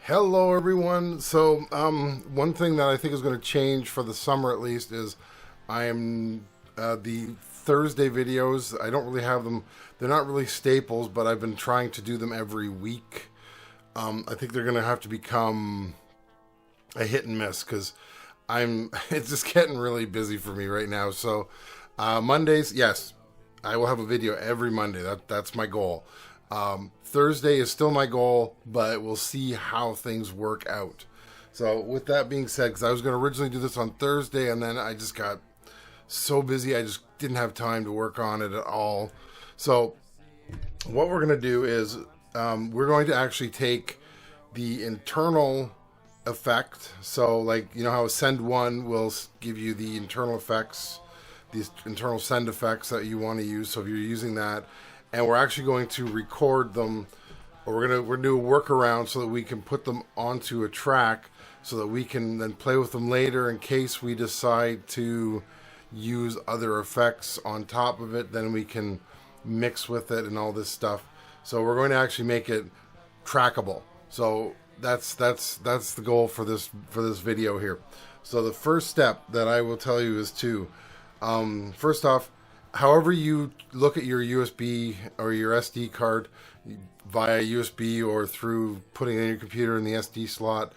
Hello, everyone. So, one thing that I think is going to change for the summer, at least, is I'm the Thursday videos. I don't really have them. They're not really staples, but I've been trying to do them every week. I think they're going to have to become a hit and miss because it's just getting really busy for me right now. So, Mondays, yes, I will have a video every Monday. That's my goal. Thursday is still my goal, but we'll see how things work out. So with that being said, because I was going to originally do this on Thursday, and then I just got so busy, I just didn't have time to work on it at all. So what we're going to do is we're going to actually take the internal effect. So like, you know how Send 1 will give you the internal effects, these internal send effects that you want to use. So if you're using that, and we're actually going to record them, or we're gonna do a workaround so that we can put them onto a track, so that we can then play with them later in case we decide to use other effects on top of it. Then we can mix with it and all this stuff. So we're going to actually make it trackable. So that's the goal for this video here. So the first step that I will tell you is to first off, however you look at your USB or your SD card via USB or through putting it in your computer in the SD slot,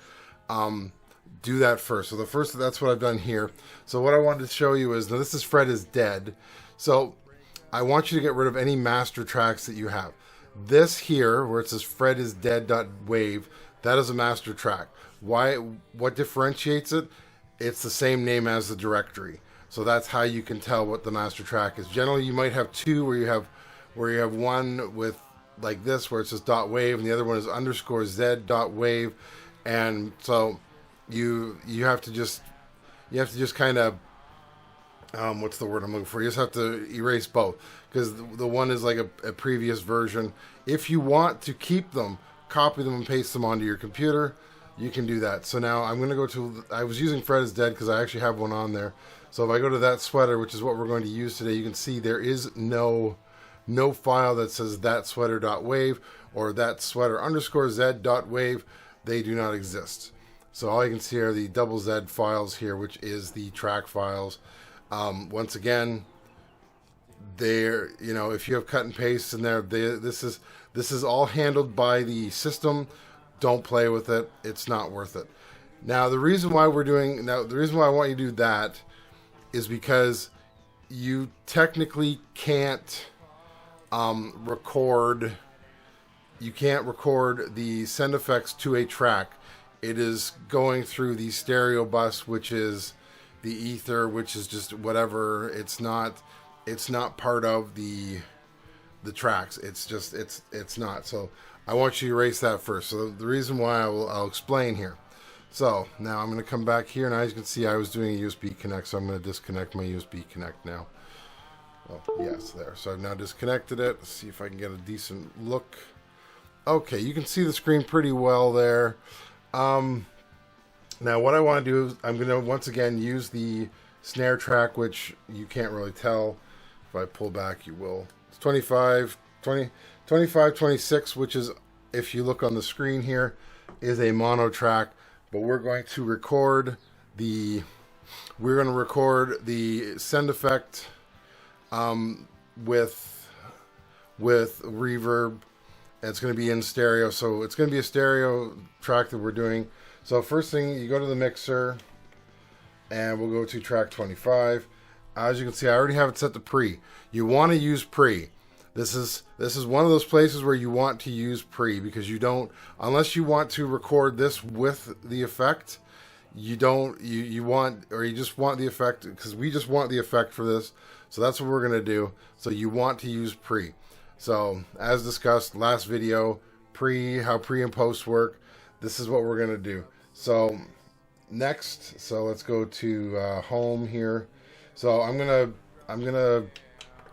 do that first. So that's what I've done here. So what I wanted to show you is, now this is Fred is Dead. So I want you to get rid of any master tracks that you have. This here, where it says Fred is Dead.wave, that is a master track. Why? What differentiates it? It's the same name as the directory. So that's how you can tell what the master track is. Generally, you might have two where you have one with like this where it says .wave, and the other one is _z.wave, and so you have to just kind of what's the word I'm looking for? You just have to erase both, because the one is like a previous version. If you want to keep them, copy them and paste them onto your computer. You can do that. So now I'm going to go to, I was using Fred is Dead because I actually have one on there. So if I go to that sweater, which is what we're going to use today, you can see there is no file that says that sweater.wave or that sweater _z.wave. They do not exist. So all you can see are the .z files here, which is the track files. Once again, there, you know, if you have cut and paste in there, this is all handled by the system. Don't play with it. It's not worth it. Now, the reason why I want you to do that is because you technically can't record the send effects to a track. It is going through the stereo bus, which is the ether, which is just whatever. It's not part of the tracks. It's not. So I want you to erase that first. So the reason why I'll explain here. So now I'm going to come back here, and as you can see, I was doing a USB connect, so I'm going to disconnect my USB connect now. Oh, yes, there. So I've now disconnected it. Let's see if I can get a decent look. Okay, you can see the screen pretty well there. Now what I want to do is I'm going to once again use the snare track, which you can't really tell. If I pull back, you will. It's 2526, which is, if you look on the screen here, is a mono track. But we're going to record the send effect with reverb. And it's going to be in stereo, so it's going to be a stereo track that we're doing. So first thing, you go to the mixer, and we'll go to track 25. As you can see, I already have it set to pre. You want to use pre. This is one of those places where you want to use pre, because you don't, unless you want to record this with the effect, you just want the effect, because we just want the effect for this. So that's what we're going to do. So you want to use pre. So as discussed last video, how pre and post work, this is what we're going to do. So next, so let's go to home here. So I'm gonna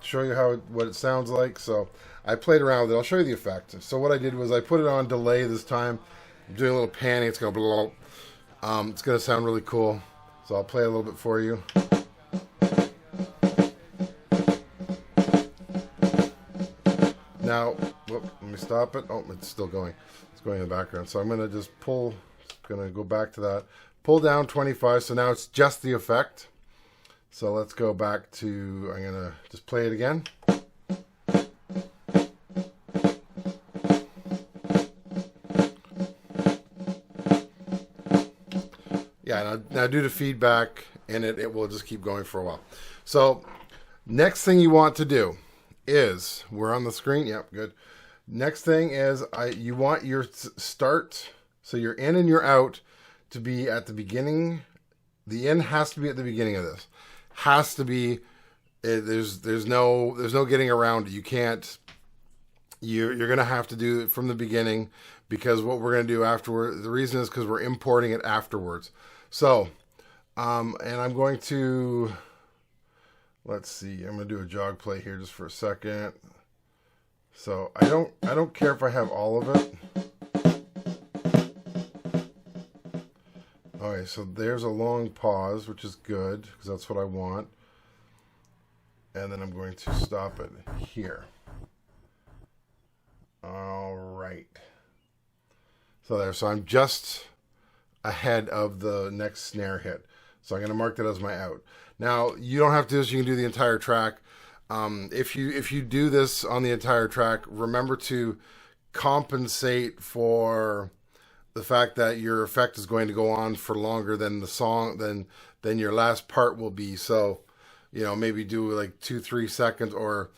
show you what it sounds like. So I played around with it. I'll show you the effect. So what I did was I put it on delay this time. I'm doing a little panning. It's going to it's going to sound really cool. So I'll play a little bit for you. Now, whoop, let me stop it. Oh, it's still going. It's going in the background. So I'm going to just pull, going to go back to that. Pull down 25, so now it's just the effect. So let's go back to, I'm going to just play it again. Yeah, now do the feedback, and it will just keep going for a while. So next thing you want to do is, we're on the screen, yep, good. Next thing is, you want your start, so your in and your out, to be at the beginning. The in has to be at the beginning of this. Has to be. There's no getting around it. You can't. You're gonna have to do it from the beginning, because what we're gonna do afterward. The reason is because we're importing it afterwards. So, and I'm going to. Let's see. I'm gonna do a jog play here just for a second. So I don't care if I have all of it. Okay, so there's a long pause, which is good, because that's what I want. And then I'm going to stop it here. All right. So there, so I'm just ahead of the next snare hit. So I'm going to mark that as my out. Now, you don't have to do this, you can do the entire track. If you do this on the entire track, remember to compensate for the fact that your effect is going to go on for longer than the song, than your last part will be. So, maybe do like 2-3 seconds, or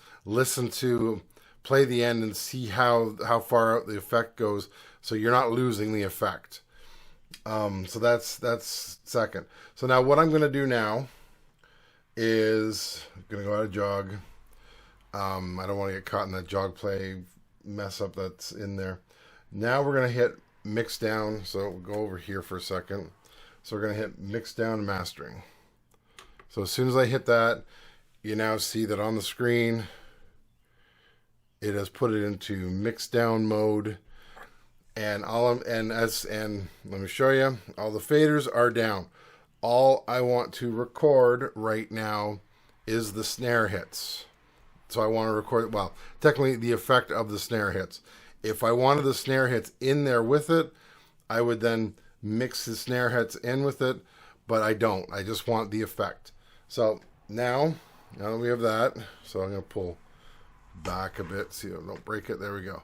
play the end and see how far out the effect goes, so you're not losing the effect. So that's second. So now what I'm going to do now is I'm going to go out of jog. I don't want to get caught in that jog play mess up that's in there. Now we're going to hit mix down. So we'll go over here for a second. So we're going to hit mix down mastering. So as soon as I hit that, you now see that on the screen, it has put it into mix down mode. And let me show you, all the faders are down. All I want to record right now is the snare hits. So I want to record, well, technically the effect of the snare hits. If I wanted the snare hits in there with it, I would then mix the snare hits in with it, but I don't. I just want the effect. So now that we have that, so I'm going to pull back a bit, see if I don't break it. There we go.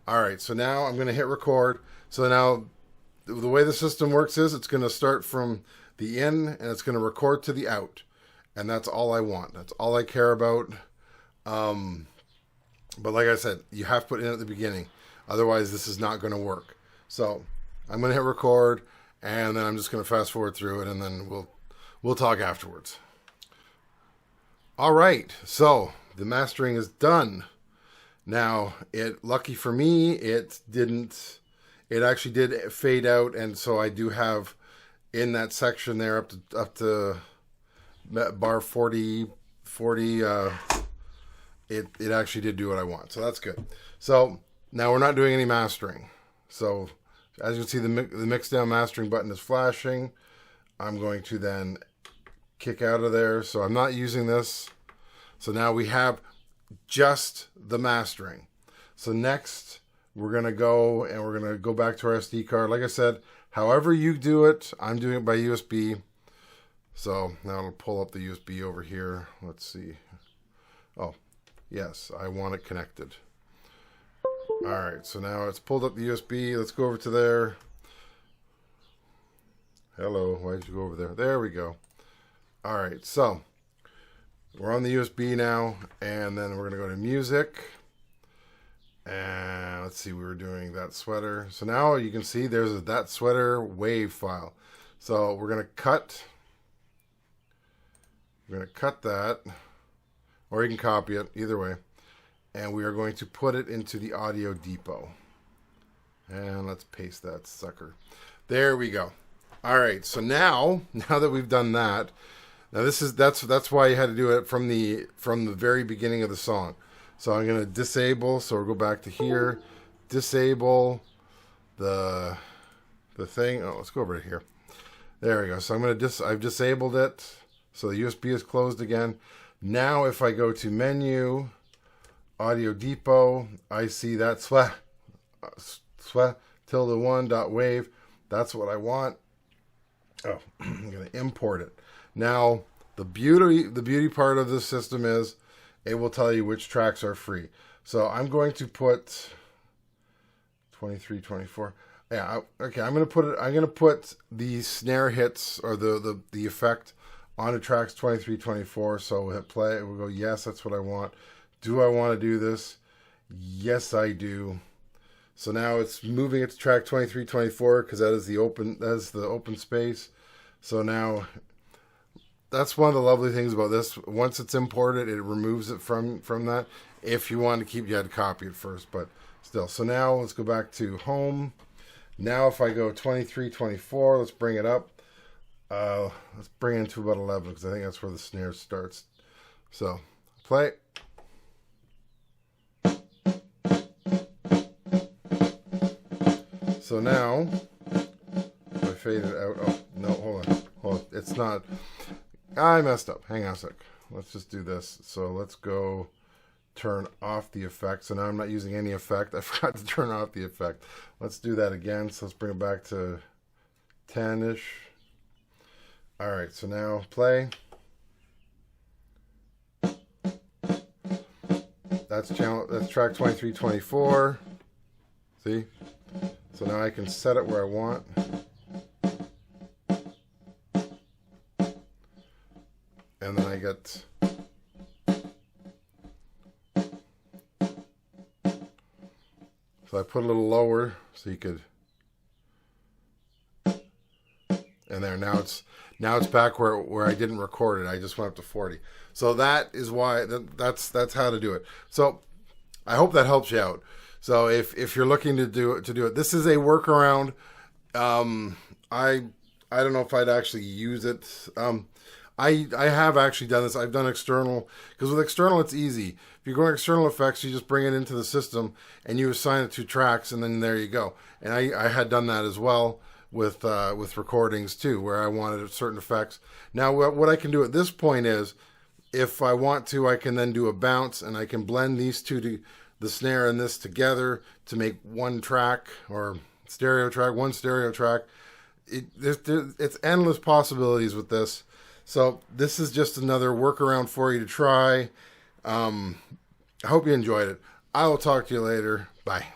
All right, so now I'm going to hit record. So now the way the system works is it's going to start from the in and it's going to record to the out. And that's all I want. That's all I care about. But like I said, you have to put in at the beginning. Otherwise, this is not going to work. So I'm going to hit record, and then I'm just going to fast forward through it, and then we'll talk afterwards. All right, so the mastering is done. Now, lucky for me, it actually did fade out, and so I do have in that section there up to bar 40, it actually did do what I want. So that's good. So now we're not doing any mastering. So as you can see, the mix down mastering button is flashing. I'm going to then kick out of there. So I'm not using this. So now we have just the mastering. So next we're going to go back to our SD card. Like I said, however you do it, I'm doing it by USB. So now I'll pull up the USB over here. Let's see. Oh, yes, I want it connected. All right, so now it's pulled up the USB. Let's go over to there. Hello, why did you go over there? There we go. All right, so we're on the USB now, and then we're going to go to music. And let's see, we were doing that sweater. So now you can see there's that sweater wave file. So we're going to cut. We're going to cut that, or you can copy it, either way. And we are going to put it into the audio depot. And let's paste that sucker. There we go. All right, so now that we've done that, now that's why you had to do it from the very beginning of the song. So I'm going to disable, so we'll go back to here, disable the thing. Oh, let's go over to here. There we go. So I've disabled it. So the USB is closed again. Now if I go to menu, Audio Depot. I see that swa tilde 1 dot wave. That's what I want. Oh, I'm going to import it. Now, the beauty part of this system is it will tell you which tracks are free. So I'm going to put 23, 24. Yeah, okay. I'm going to put the snare hits or the effect onto tracks 23, 24. So we'll hit play. We'll go, yes, that's what I want. Do I want to do this? Yes, I do. So now it's moving it to track 23, 24 because that is the open space. So now that's one of the lovely things about this. Once it's imported, it removes it from that. If you want to keep, you had to copy it first, but still. So now let's go back to home. Now if I go 23, 24, let's bring it up. Let's bring it to about 11 because I think that's where the snare starts. So play. So now, if I fade it out, oh, no, hold on, it's not, I messed up, hang on a sec, let's just do this. So let's go turn off the effect. So now I'm not using any effect, I forgot to turn off the effect. Let's do that again, so let's bring it back to 10-ish. Alright, so now play. That's track 23, 24, see? So now I can set it where I want. And then I get so I put a little lower so you could, and there, now it's back where I didn't record it. I just went up to 40. So that is why that's how to do it. So I hope that helps you out. So if you're looking to do it, this is a workaround. I don't know if I'd actually use it. I have actually done this. I've done external, because with external it's easy. If you're going external effects, you just bring it into the system and you assign it to tracks, and then there you go. And I had done that as well with recordings too, where I wanted certain effects. Now what I can do at this point is, if I want to, I can then do a bounce, and I can blend these two the snare and this together to make one track, or one stereo track. It's endless possibilities with this. So this is just another workaround for you to try. I hope you enjoyed it. I will talk to you later. Bye.